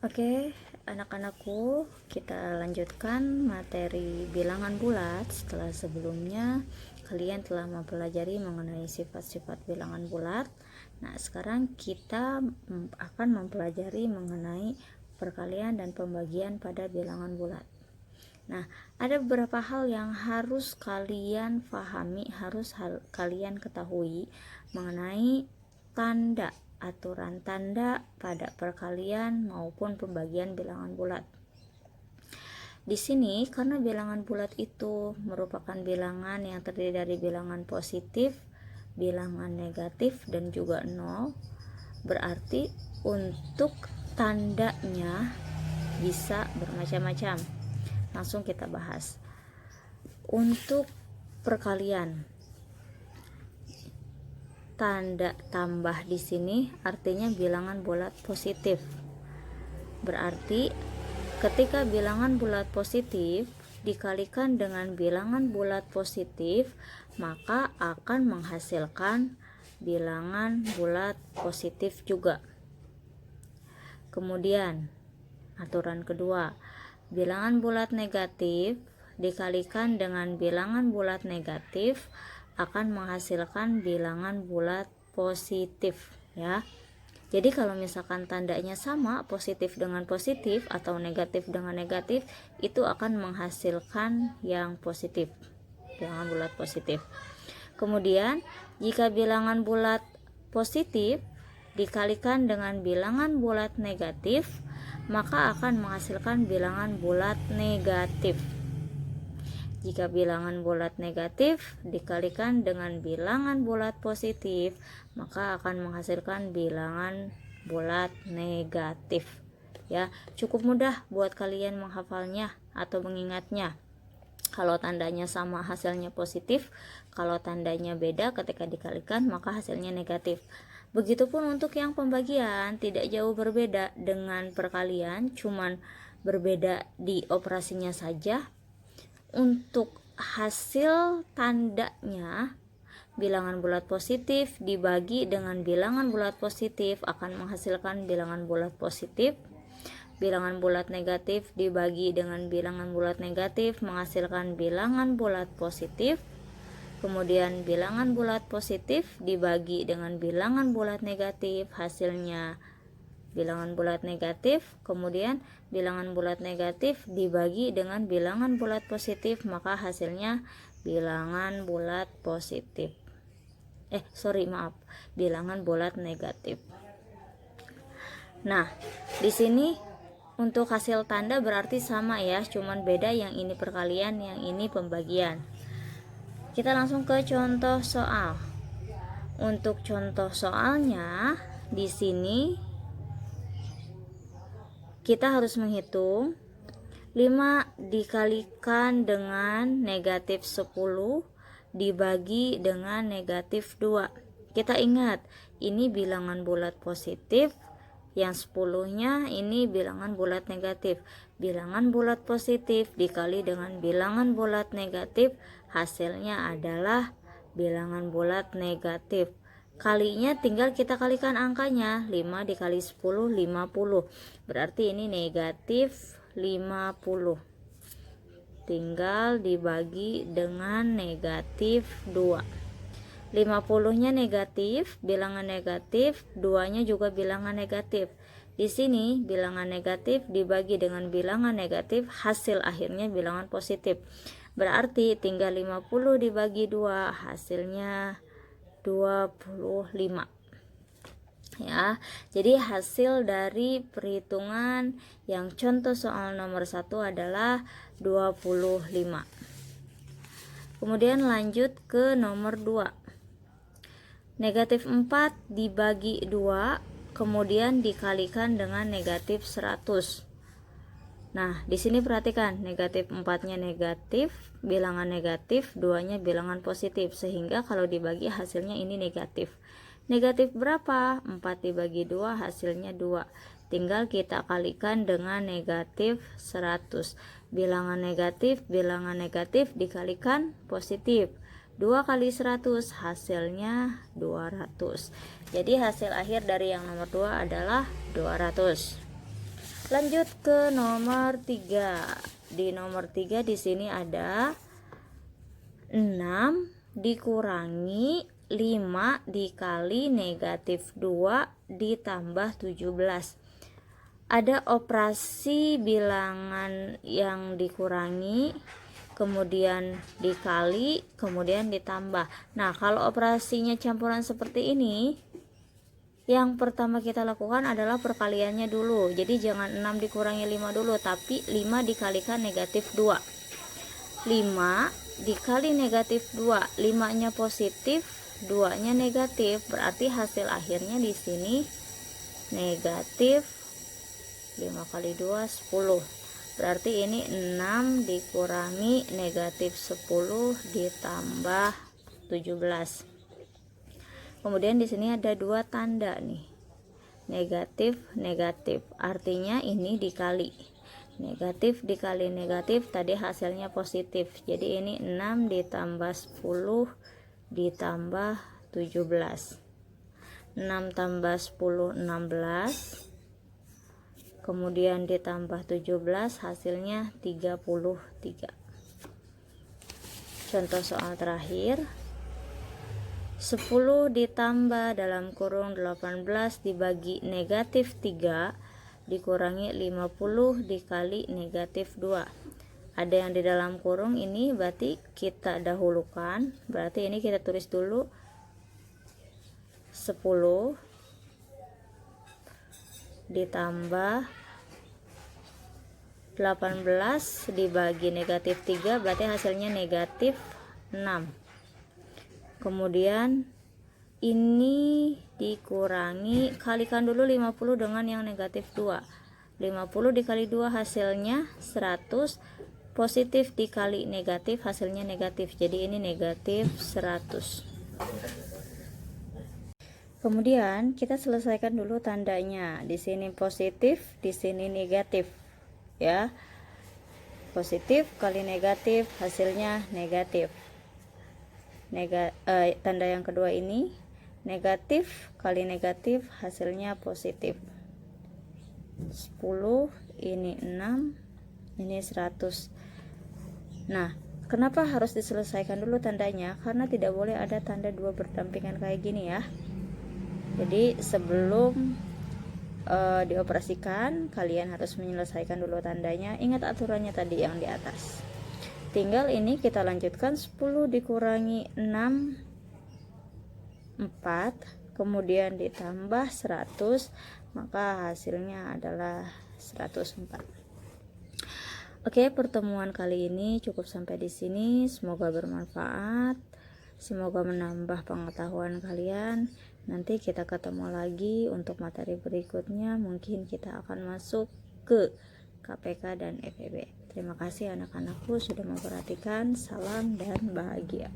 Oke, anak-anakku, kita lanjutkan materi bilangan bulat. Setelah sebelumnya kalian telah mempelajari mengenai sifat-sifat bilangan bulat. Nah, sekarang kita akan mempelajari mengenai perkalian dan pembagian pada bilangan bulat. Nah, ada beberapa hal yang harus kalian pahami, kalian ketahui mengenai tanda, aturan tanda pada perkalian maupun pembagian bilangan bulat. Di sini karena bilangan bulat itu merupakan bilangan yang terdiri dari bilangan positif, bilangan negatif, dan juga nol, berarti untuk tandanya bisa bermacam-macam. Langsung kita bahas. Untuk perkalian, tanda tambah di sini artinya bilangan bulat positif. Berarti ketika bilangan bulat positif dikalikan dengan bilangan bulat positif, maka akan menghasilkan bilangan bulat positif juga. Kemudian aturan kedua, bilangan bulat negatif dikalikan dengan bilangan bulat negatif akan menghasilkan bilangan bulat positif, ya. Jadi kalau misalkan tandanya sama, positif dengan positif atau negatif dengan negatif, itu akan menghasilkan yang positif, bilangan bulat positif. Kemudian jika bilangan bulat positif dikalikan dengan bilangan bulat negatif, maka akan menghasilkan bilangan bulat negatif. Jika bilangan bulat negatif dikalikan dengan bilangan bulat positif, maka akan menghasilkan bilangan bulat negatif. Ya, cukup mudah buat kalian menghafalnya atau mengingatnya. Kalau tandanya sama hasilnya positif, kalau tandanya beda ketika dikalikan maka hasilnya negatif. Begitupun untuk yang pembagian, tidak jauh berbeda dengan perkalian, cuman berbeda di operasinya saja. Untuk hasil tandanya, bilangan bulat positif dibagi dengan bilangan bulat positif akan menghasilkan bilangan bulat positif. Bilangan bulat negatif dibagi dengan bilangan bulat negatif menghasilkan bilangan bulat positif. Kemudian bilangan bulat positif dibagi dengan bilangan bulat negatif, hasilnya bilangan bulat negatif. Kemudian bilangan bulat negatif dibagi dengan bilangan bulat positif, maka hasilnya bilangan bulat positif. Bilangan bulat negatif. Nah, di sini untuk hasil tanda berarti sama ya, cuman beda, yang ini perkalian, yang ini pembagian. Kita langsung ke contoh soal. Untuk contoh soalnya di sini kita harus menghitung 5 dikalikan dengan negatif 10 dibagi dengan negatif 2. Kita ingat, ini bilangan bulat positif, yang 10-nya ini bilangan bulat negatif. Bilangan bulat positif dikali dengan bilangan bulat negatif, hasilnya adalah bilangan bulat negatif. Kalinya tinggal kita kalikan angkanya, 5 dikali 10, 50. Berarti ini negatif 50. Tinggal dibagi dengan negatif 2. 50-nya negatif, bilangan negatif, 2-nya juga bilangan negatif. Di sini bilangan negatif dibagi dengan bilangan negatif, hasil akhirnya bilangan positif. Berarti tinggal 50 dibagi 2, hasilnya 25. Ya, jadi hasil dari perhitungan yang contoh soal nomor 1 adalah 25. Kemudian lanjut ke nomor 2. Negatif 4 dibagi 2, kemudian dikalikan dengan negatif 100. Nah, di sini perhatikan, negatif 4-nya negatif, bilangan negatif, 2-nya bilangan positif, sehingga kalau dibagi hasilnya ini negatif. Negatif berapa? 4 dibagi 2, hasilnya 2. Tinggal kita kalikan dengan negatif 100. Bilangan negatif dikalikan positif. 2 kali 100, hasilnya 200. Jadi hasil akhir dari yang nomor 2 adalah 200. Lanjut ke nomor 3. Di nomor 3 di sini ada 6 dikurangi 5 dikali negatif 2 ditambah 17. Ada operasi bilangan yang dikurangi, kemudian dikali, kemudian ditambah. Nah, kalau operasinya campuran seperti ini, yang pertama kita lakukan adalah perkaliannya dulu. Jadi jangan 6 dikurangi 5 dulu, tapi 5 dikalikan negatif 2. 5 dikali negatif 2, 5-nya positif, 2-nya negatif, berarti hasil akhirnya di sini negatif 5 kali 2 10. Berarti ini 6 dikurangi negatif 10 ditambah 17. Kemudian di sini ada 2 tanda nih. Negatif, negatif. Artinya ini dikali. Negatif dikali negatif, tadi hasilnya positif. Jadi ini 6 ditambah 10 ditambah 17. 6 tambah 10 16. Kemudian ditambah 17, hasilnya 33. Contoh soal terakhir. 10 ditambah dalam kurung 18 dibagi negatif 3 dikurangi 50 dikali negatif 2. Ada yang di dalam kurung ini, berarti kita dahulukan. Berarti ini kita tulis dulu 10 ditambah 18 dibagi negatif 3, berarti hasilnya negatif 6. Kemudian ini dikurangi, kalikan dulu 50 dengan yang negatif 2. 50 dikali 2 hasilnya 100, positif dikali negatif hasilnya negatif, jadi ini negatif 100. Kemudian kita selesaikan dulu tandanya. Di sini positif, di sini negatif. Ya. Positif kali negatif hasilnya negatif. Tanda yang kedua ini negatif kali negatif hasilnya positif. 10, ini 6, ini 100. Nah, kenapa harus diselesaikan dulu tandanya? Karena tidak boleh ada tanda dua berdampingan kayak gini ya. Jadi sebelum dioperasikan, kalian harus menyelesaikan dulu tandanya. Ingat aturannya tadi yang di atas. Tinggal ini kita lanjutkan. 10 dikurangi 6 4, kemudian ditambah 100, maka hasilnya adalah 104. Oke, pertemuan kali ini cukup sampai di sini. Semoga bermanfaat. Semoga menambah pengetahuan kalian. Nanti kita ketemu lagi untuk materi berikutnya. Mungkin kita akan masuk ke KPK dan FEB. Terima kasih anak-anakku sudah memperhatikan. Salam dan bahagia.